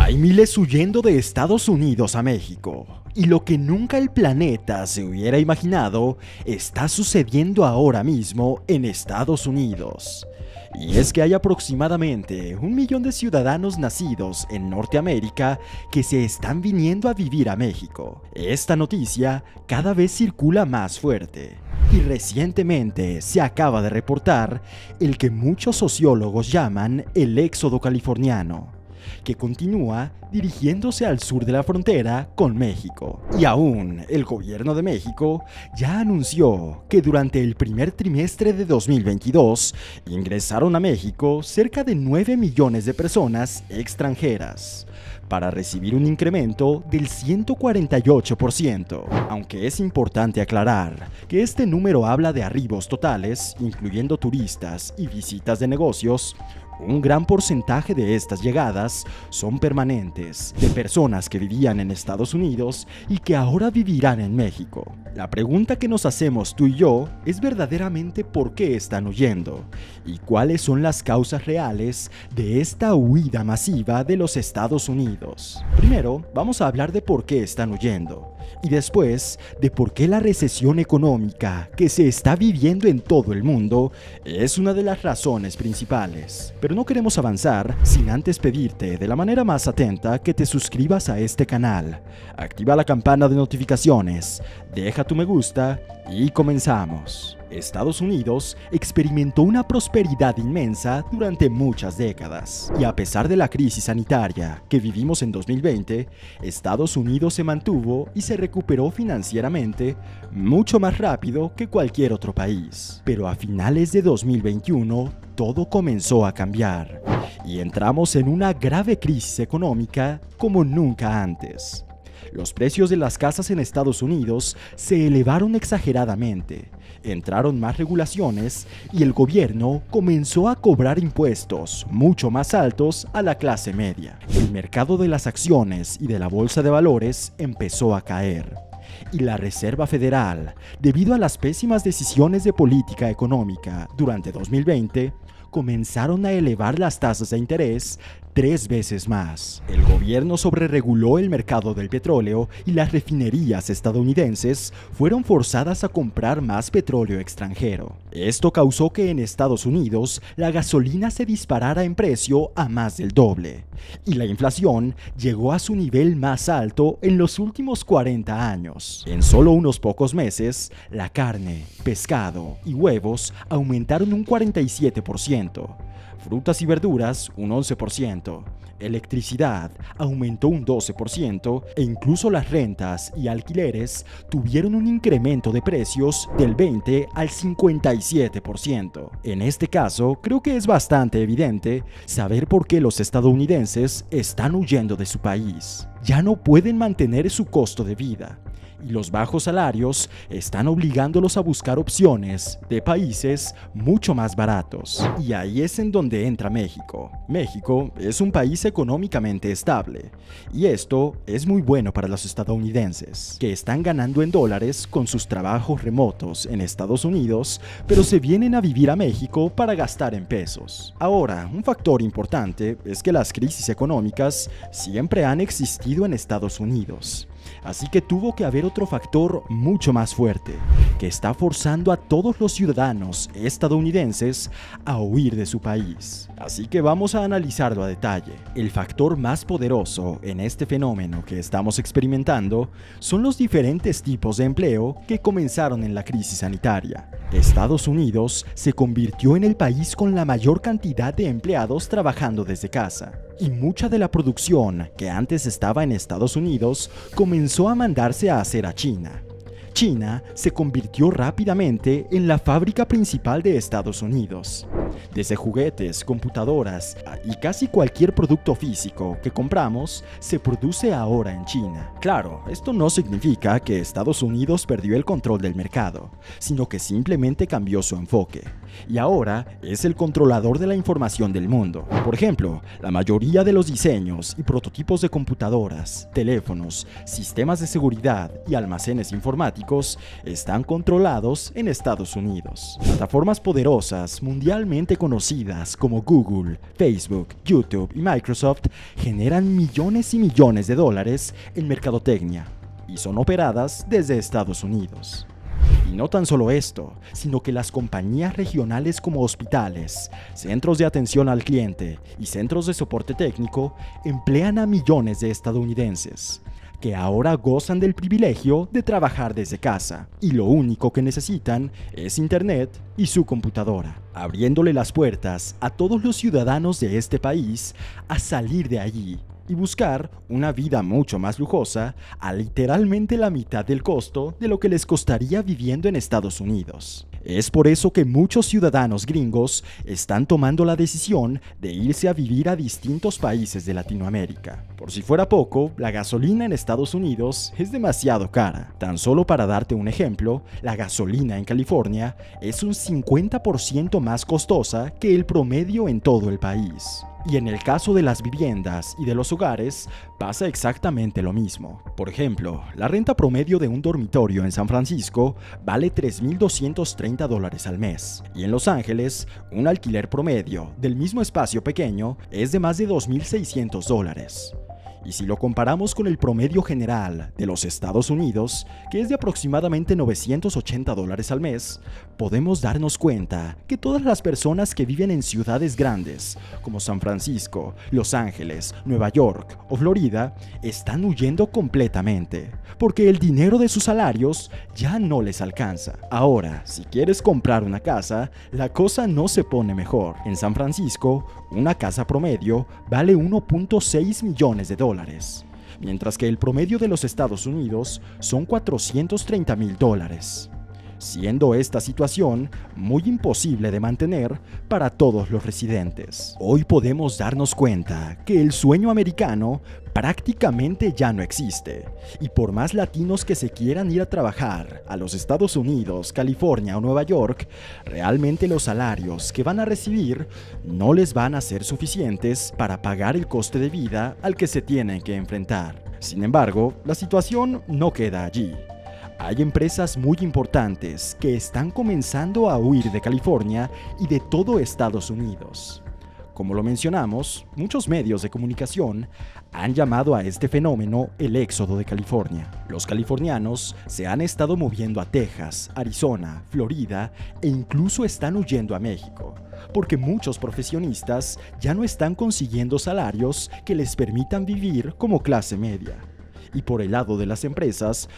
Hay miles huyendo de Estados Unidos a México, y lo que nunca el planeta se hubiera imaginado está sucediendo ahora mismo en Estados Unidos. Y es que hay aproximadamente 1 millón de ciudadanos nacidos en Norteamérica que se están viniendo a vivir a México. Esta noticia cada vez circula más fuerte. Y recientemente se acaba de reportar el que muchos sociólogos llaman el éxodo californiano, que continúa dirigiéndose al sur de la frontera con México. Y aún el gobierno de México ya anunció que durante el primer trimestre de 2022 ingresaron a México cerca de 9 millones de personas extranjeras, para recibir un incremento del 148%, aunque es importante aclarar que este número habla de arribos totales, incluyendo turistas y visitas de negocios. Un gran porcentaje de estas llegadas son permanentes, de personas que vivían en Estados Unidos y que ahora vivirán en México. La pregunta que nos hacemos tú y yo es verdaderamente por qué están huyendo y cuáles son las causas reales de esta huida masiva de los Estados Unidos. Primero, vamos a hablar de por qué están huyendo y después de por qué la recesión económica que se está viviendo en todo el mundo es una de las razones principales. Pero no queremos avanzar sin antes pedirte de la manera más atenta que te suscribas a este canal, activa la campana de notificaciones, deja tu me gusta y comenzamos. Estados Unidos experimentó una prosperidad inmensa durante muchas décadas, y a pesar de la crisis sanitaria que vivimos en 2020, Estados Unidos se mantuvo y se recuperó financieramente mucho más rápido que cualquier otro país. Pero a finales de 2021, todo comenzó a cambiar, y entramos en una grave crisis económica como nunca antes. Los precios de las casas en Estados Unidos se elevaron exageradamente, entraron más regulaciones y el gobierno comenzó a cobrar impuestos mucho más altos a la clase media. El mercado de las acciones y de la bolsa de valores empezó a caer. Y la Reserva Federal, debido a las pésimas decisiones de política económica durante 2020, comenzaron a elevar las tasas de interés 3 veces más. El gobierno sobrereguló el mercado del petróleo y las refinerías estadounidenses fueron forzadas a comprar más petróleo extranjero. Esto causó que en Estados Unidos la gasolina se disparara en precio a más del doble, y la inflación llegó a su nivel más alto en los últimos 40 años. En solo unos pocos meses, la carne, pescado y huevos aumentaron un 47%. Frutas y verduras un 11%, electricidad aumentó un 12% e incluso las rentas y alquileres tuvieron un incremento de precios del 20 al 57%. En este caso, creo que es bastante evidente saber por qué los estadounidenses están huyendo de su país. Ya no pueden mantener su costo de vida, y los bajos salarios están obligándolos a buscar opciones de países mucho más baratos. Y ahí es en donde entra México. México es un país económicamente estable, y esto es muy bueno para los estadounidenses, que están ganando en dólares con sus trabajos remotos en Estados Unidos, pero se vienen a vivir a México para gastar en pesos. Ahora, un factor importante es que las crisis económicas siempre han existido en Estados Unidos. Así que tuvo que haber otro factor mucho más fuerte, que está forzando a todos los ciudadanos estadounidenses a huir de su país. Así que vamos a analizarlo a detalle. El factor más poderoso en este fenómeno que estamos experimentando son los diferentes tipos de empleo que comenzaron en la crisis sanitaria. Estados Unidos se convirtió en el país con la mayor cantidad de empleados trabajando desde casa, y mucha de la producción que antes estaba en Estados Unidos comenzó a mandarse a hacer a China. China se convirtió rápidamente en la fábrica principal de Estados Unidos. Desde juguetes, computadoras y casi cualquier producto físico que compramos se produce ahora en China. Claro, esto no significa que Estados Unidos perdió el control del mercado, sino que simplemente cambió su enfoque. Y ahora es el controlador de la información del mundo. Por ejemplo, la mayoría de los diseños y prototipos de computadoras, teléfonos, sistemas de seguridad y almacenes informáticos están controlados en Estados Unidos. Plataformas poderosas mundialmente mundialmente conocidas como Google, Facebook, YouTube y Microsoft generan millones y millones de dólares en mercadotecnia y son operadas desde Estados Unidos. Y no tan solo esto, sino que las compañías regionales como hospitales, centros de atención al cliente y centros de soporte técnico emplean a millones de estadounidenses, que ahora gozan del privilegio de trabajar desde casa, y lo único que necesitan es internet y su computadora, abriéndole las puertas a todos los ciudadanos de este país a salir de allí y buscar una vida mucho más lujosa a literalmente la mitad del costo de lo que les costaría viviendo en Estados Unidos. Es por eso que muchos ciudadanos gringos están tomando la decisión de irse a vivir a distintos países de Latinoamérica. Por si fuera poco, la gasolina en Estados Unidos es demasiado cara. Tan solo para darte un ejemplo, la gasolina en California es un 50% más costosa que el promedio en todo el país. Y en el caso de las viviendas y de los hogares, pasa exactamente lo mismo. Por ejemplo, la renta promedio de un dormitorio en San Francisco vale $3,230 al mes. Y en Los Ángeles, un alquiler promedio del mismo espacio pequeño es de más de $2,600. Y si lo comparamos con el promedio general de los Estados Unidos, que es de aproximadamente $980 al mes, podemos darnos cuenta que todas las personas que viven en ciudades grandes, como San Francisco, Los Ángeles, Nueva York o Florida, están huyendo completamente, porque el dinero de sus salarios ya no les alcanza. Ahora, si quieres comprar una casa, la cosa no se pone mejor. En San Francisco, una casa promedio vale $1.6 millones, mientras que el promedio de los Estados Unidos son $430,000, siendo esta situación muy imposible de mantener para todos los residentes. Hoy podemos darnos cuenta que el sueño americano prácticamente ya no existe, y por más latinos que se quieran ir a trabajar a los Estados Unidos, California o Nueva York, realmente los salarios que van a recibir no les van a ser suficientes para pagar el coste de vida al que se tienen que enfrentar. Sin embargo, la situación no queda allí. Hay empresas muy importantes que están comenzando a huir de California y de todo Estados Unidos. Como lo mencionamos, muchos medios de comunicación han llamado a este fenómeno el éxodo de California. Los californianos se han estado moviendo a Texas, Arizona, Florida e incluso están huyendo a México, porque muchos profesionistas ya no están consiguiendo salarios que les permitan vivir como clase media. Y por el lado de las empresas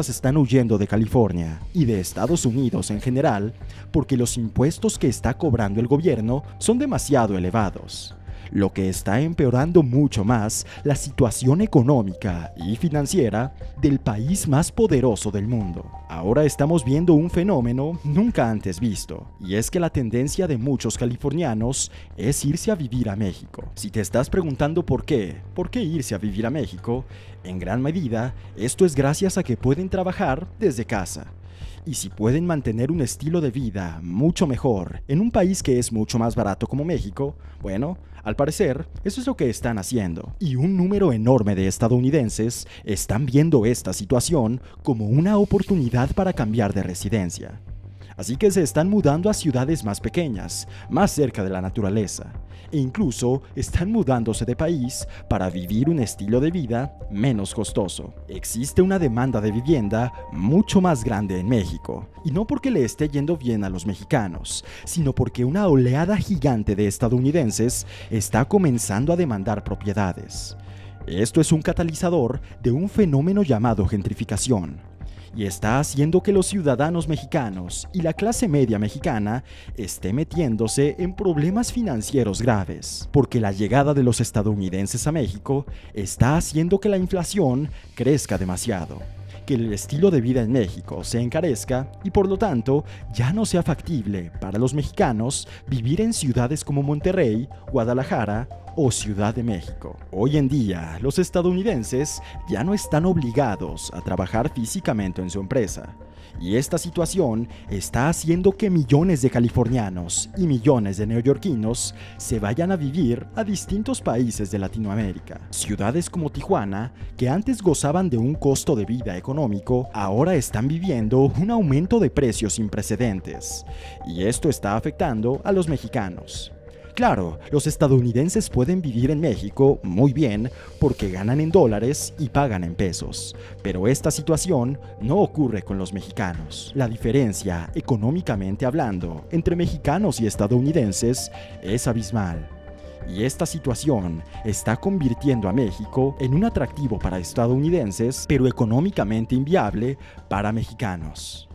están huyendo de California y de Estados Unidos en general porque los impuestos que está cobrando el gobierno son demasiado elevados, lo que está empeorando mucho más la situación económica y financiera del país más poderoso del mundo. Ahora estamos viendo un fenómeno nunca antes visto, y es que la tendencia de muchos californianos es irse a vivir a México. Si te estás preguntando por qué irse a vivir a México, en gran medida esto es gracias a que pueden trabajar desde casa. Y si pueden mantener un estilo de vida mucho mejor en un país que es mucho más barato como México, bueno, al parecer, eso es lo que están haciendo. Y un número enorme de estadounidenses están viendo esta situación como una oportunidad para cambiar de residencia. Así que se están mudando a ciudades más pequeñas, más cerca de la naturaleza, e incluso están mudándose de país para vivir un estilo de vida menos costoso. Existe una demanda de vivienda mucho más grande en México, y no porque le esté yendo bien a los mexicanos, sino porque una oleada gigante de estadounidenses está comenzando a demandar propiedades. Esto es un catalizador de un fenómeno llamado gentrificación, y está haciendo que los ciudadanos mexicanos y la clase media mexicana esté metiéndose en problemas financieros graves, porque la llegada de los estadounidenses a México está haciendo que la inflación crezca demasiado, que el estilo de vida en México se encarezca y por lo tanto ya no sea factible para los mexicanos vivir en ciudades como Monterrey, Guadalajara o Ciudad de México. Hoy en día, los estadounidenses ya no están obligados a trabajar físicamente en su empresa. Y esta situación está haciendo que millones de californianos y millones de neoyorquinos se vayan a vivir a distintos países de Latinoamérica. Ciudades como Tijuana, que antes gozaban de un costo de vida económico, ahora están viviendo un aumento de precios sin precedentes. Y esto está afectando a los mexicanos. Claro, los estadounidenses pueden vivir en México muy bien porque ganan en dólares y pagan en pesos, pero esta situación no ocurre con los mexicanos. La diferencia, económicamente hablando, entre mexicanos y estadounidenses es abismal. Y esta situación está convirtiendo a México en un atractivo para estadounidenses, pero económicamente inviable para mexicanos.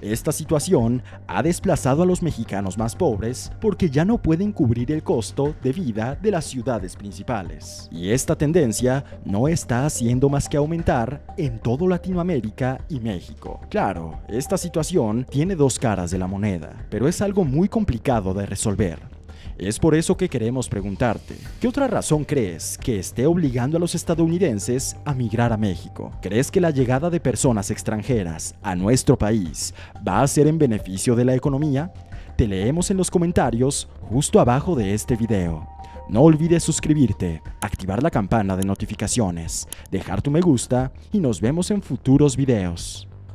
Esta situación ha desplazado a los mexicanos más pobres porque ya no pueden cubrir el costo de vida de las ciudades principales. Y esta tendencia no está haciendo más que aumentar en todo Latinoamérica y México. Claro, esta situación tiene dos caras de la moneda, pero es algo muy complicado de resolver. Es por eso que queremos preguntarte, ¿qué otra razón crees que esté obligando a los estadounidenses a migrar a México? ¿Crees que la llegada de personas extranjeras a nuestro país va a ser en beneficio de la economía? Te leemos en los comentarios justo abajo de este video. No olvides suscribirte, activar la campana de notificaciones, dejar tu me gusta y nos vemos en futuros videos.